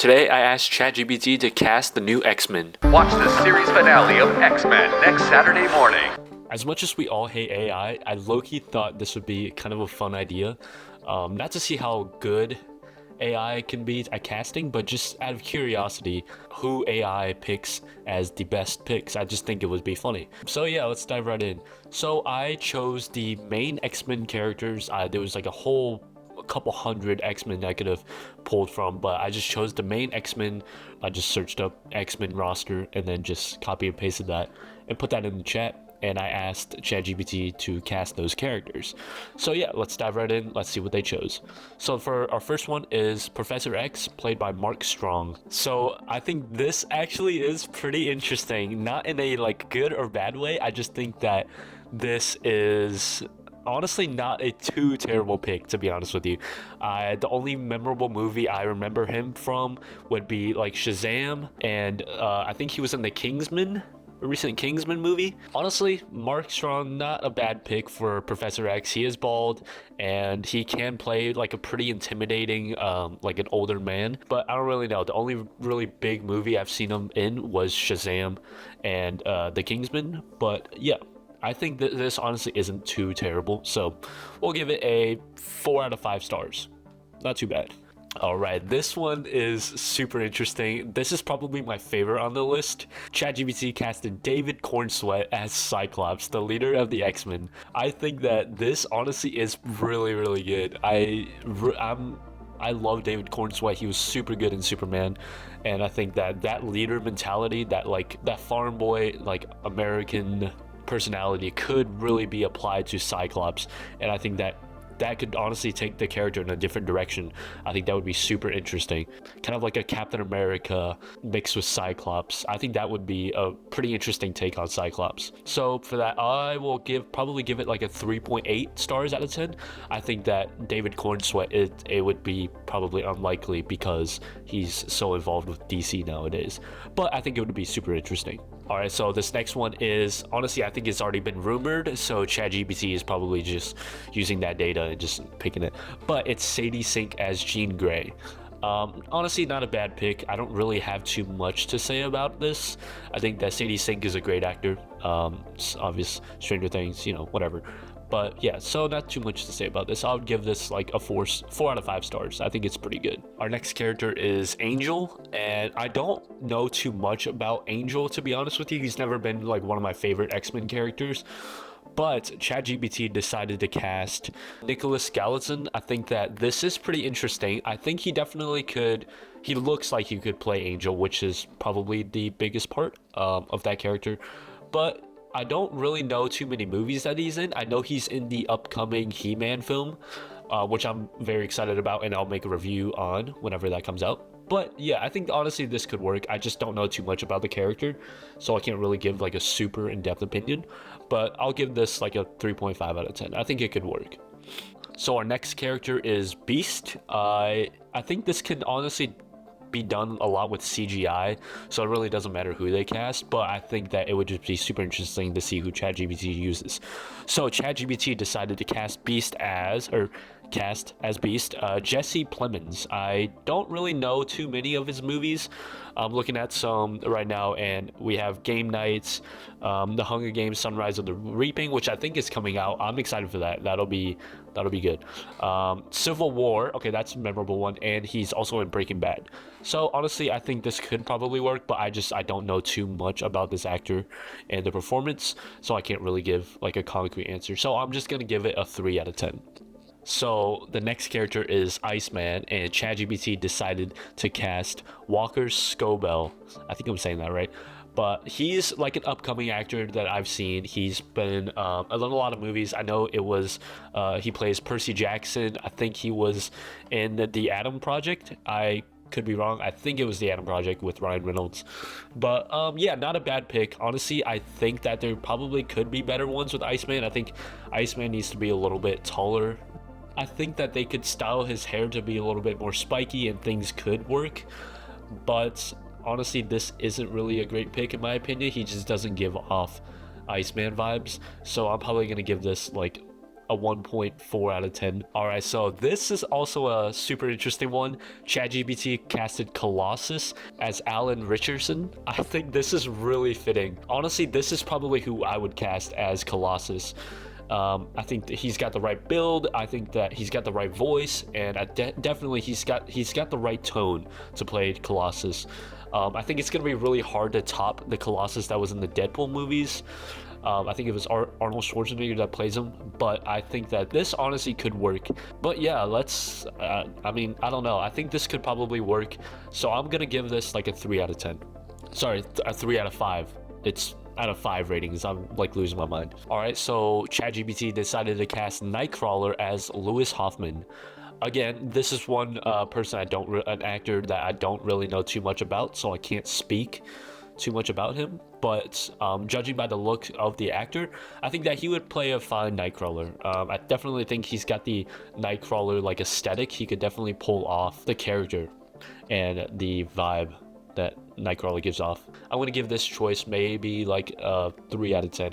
Today, I asked ChatGPT to cast the new X-Men. Watch the series finale of X-Men next Saturday morning. As much as we all hate AI, I low-key thought this would be kind of a fun idea. Not to see how good AI can be at casting, but just out of curiosity, who AI picks as the best picks. I just think it would be funny. So yeah, let's dive right in. So I chose the main X-Men characters. There was like a couple hundred X-Men I could have pulled from, but I just chose the main X-Men. I just searched up X-Men roster and then just copy and pasted that and put that in the chat, and I asked ChatGPT to cast those characters. So yeah, let's dive right in. Let's see what they chose. So for our first one is Professor X, played by Mark Strong. So I think this actually is pretty interesting, not in a like good or bad way. I just think that this is honestly not a too terrible pick, to be honest with you. The only memorable movie I remember him from would be like Shazam, and I think he was in the Kingsman, a recent Kingsman movie. Honestly, Mark Strong, not a bad pick for Professor X. He is bald and he can play like a pretty intimidating, like an older man, but I don't really know. The only really big movie I've seen him in was Shazam and the Kingsman, but yeah. I think that this honestly isn't too terrible, so we'll give it a 4 out of 5 stars. Not too bad. All right, this one is super interesting. This is probably my favorite on the list. ChatGPT casted David Cornsweet as Cyclops, the leader of the X-Men. I think that this honestly is really, really good. I love David Cornsweet. He was super good in Superman, and I think that leader mentality, that farm boy, like American personality could really be applied to Cyclops, and I think that could honestly take the character in a different direction. I think that would be super interesting, kind of like a Captain America mixed with Cyclops. I think that would be a pretty interesting take on Cyclops. So for that, I will probably give it like a 3.8 stars out of 10. I think that David Cornsweet, it would be probably unlikely because he's so involved with DC nowadays, but I think it would be super interesting. All right, so this next one is, honestly, I think it's already been rumored, so ChatGPT is probably just using that data and just picking it. But it's Sadie Sink as Jean Grey. Honestly, not a bad pick. I don't really have too much to say about this. I think that Sadie Sink is a great actor. It's obvious, Stranger Things, whatever. But yeah, so not too much to say about this. I would give this like a 4 out of 5 stars. I think it's pretty good. Our next character is Angel, and I don't know too much about Angel, to be honest with you. He's never been like one of my favorite X-Men characters. But ChatGPT decided to cast Nicholas Gallatin. I think that this is pretty interesting. I think he definitely could. He looks like he could play Angel, which is probably the biggest part of that character. But I don't really know too many movies that he's in. I know he's in the upcoming He-Man film, which I'm very excited about, and I'll make a review on whenever that comes out. But yeah, I think honestly this could work. I just don't know too much about the character, so I can't really give like a super in-depth opinion. But I'll give this like a 3.5 out of 10. I think it could work. So our next character is Beast. I think this can honestly be done a lot with CGI, so it really doesn't matter who they cast, but I think that it would just be super interesting to see who ChatGPT uses. So ChatGPT decided to cast Beast as Jesse Plemons. I don't really know too many of his movies. I'm looking at some right now, and we have Game Nights, The Hunger Games, Sunrise of the Reaping, which I think is coming out. I'm excited for that. That'll be good. Civil War, okay, that's a memorable one, and he's also in Breaking Bad. So honestly, I think this could probably work, but I don't know too much about this actor and the performance, so I can't really give like a concrete answer. So I'm just gonna give it a 3 out of 10. So the next character is Iceman, and ChatGPT decided to cast Walker Scobell. I think I'm saying that right. But he's like an upcoming actor that I've seen. He's been in a lot of movies. I know it was he plays Percy Jackson. I think he was in the Adam Project. I could be wrong. I think it was the Adam Project with Ryan Reynolds. But yeah, not a bad pick. Honestly, I think that there probably could be better ones with Iceman. I think Iceman needs to be a little bit taller. I think that they could style his hair to be a little bit more spiky and things could work. But honestly, this isn't really a great pick in my opinion. He just doesn't give off Iceman vibes. So I'm probably going to give this like a 1.4 out of 10. All right, so this is also a super interesting one. ChatGPT casted Colossus as Alan Richardson. I think this is really fitting. Honestly, this is probably who I would cast as Colossus. I think that he's got the right build. I think that he's got the right voice, and definitely he's got the right tone to play Colossus. I think it's gonna be really hard to top the Colossus that was in the Deadpool movies. I think it was Arnold Schwarzenegger that plays him, but I think that this honestly could work. But yeah, let's. I mean, I don't know. I think this could probably work. So I'm gonna give this like a 3 out of 10. Sorry, a 3 out of 5. It's out of 5 ratings. I'm like losing my mind. All right, so ChatGPT decided to cast Nightcrawler as Lewis Hoffman. Again, this is one person an actor that I don't really know too much about, so I can't speak too much about him. But judging by the look of the actor, I think that he would play a fine Nightcrawler. I definitely think he's got the Nightcrawler like aesthetic. He could definitely pull off the character and the vibe that Nightcrawler gives off. I'm gonna give this choice maybe like a 3 out of 10.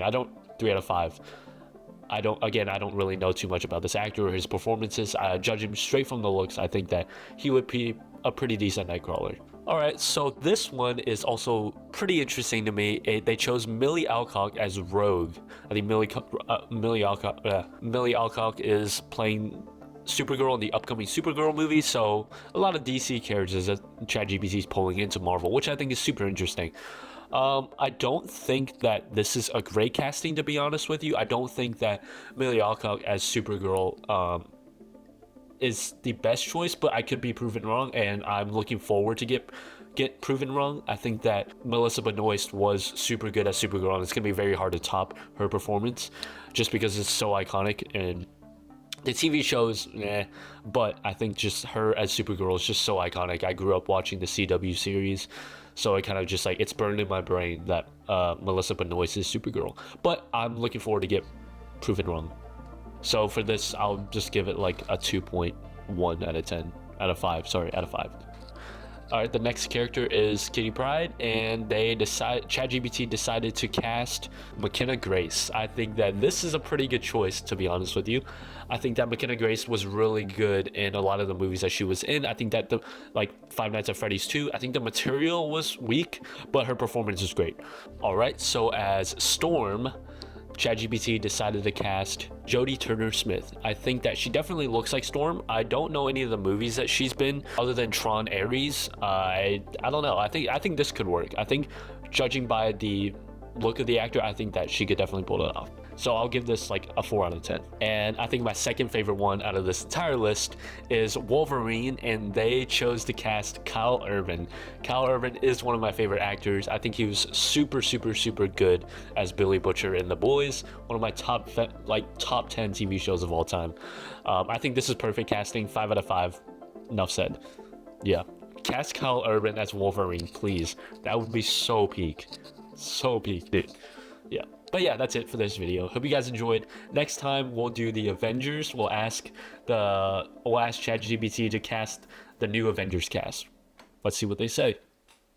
3 out of 5. I don't really know too much about this actor or his performances. Judging straight from the looks, I think that he would be a pretty decent Nightcrawler. All right, so this one is also pretty interesting to me. They chose Millie Alcock as Rogue. I think Millie Alcock is playing Supergirl in the upcoming Supergirl movie, so a lot of DC characters that ChatGPT is pulling into Marvel, which I think is super interesting. I don't think that this is a great casting, to be honest with you. I don't think that Millie Alcock as Supergirl is the best choice, but I could be proven wrong, and I'm looking forward to get proven wrong. I think that Melissa Benoist was super good as Supergirl, and it's gonna be very hard to top her performance, just because it's so iconic. And the TV shows, but I think just her as Supergirl is just so iconic. I grew up watching the CW series, so it kind of just like it's burned in my brain that Melissa Benoist is Supergirl. But I'm looking forward to get proven wrong. So for this, I'll just give it like a 2.1 out of 10. Out of 5. All right, the next character is Kitty Pryde, and ChatGPT decided to cast McKenna Grace. I think that this is a pretty good choice, to be honest with you. I think that McKenna Grace was really good in a lot of the movies that she was in. I think that Five Nights at Freddy's 2, I think the material was weak, but her performance is great. All right, so as Storm, ChatGPT decided to cast Jodie Turner-Smith. I think that she definitely looks like Storm. I don't know any of the movies that she's been other than Tron Ares. I don't know. I think this could work. I think judging by the look of the actor, I think that she could definitely pull it off. So I'll give this like a 4 out of 10. And I think my second favorite one out of this entire list is Wolverine, and they chose to cast Kyle Urban. Kyle Urban is one of my favorite actors. I think he was super good as Billy Butcher in The Boys, one of my top 10 TV shows of all time. I think this is perfect casting. 5 out of 5. Enough said. Yeah, cast Kyle Urban as Wolverine, please. That would be so peak, dude. Yeah. But yeah, that's it for this video. Hope you guys enjoyed. Next time we'll do the Avengers. We'll ask ChatGPT to cast the new Avengers cast. Let's see what they say.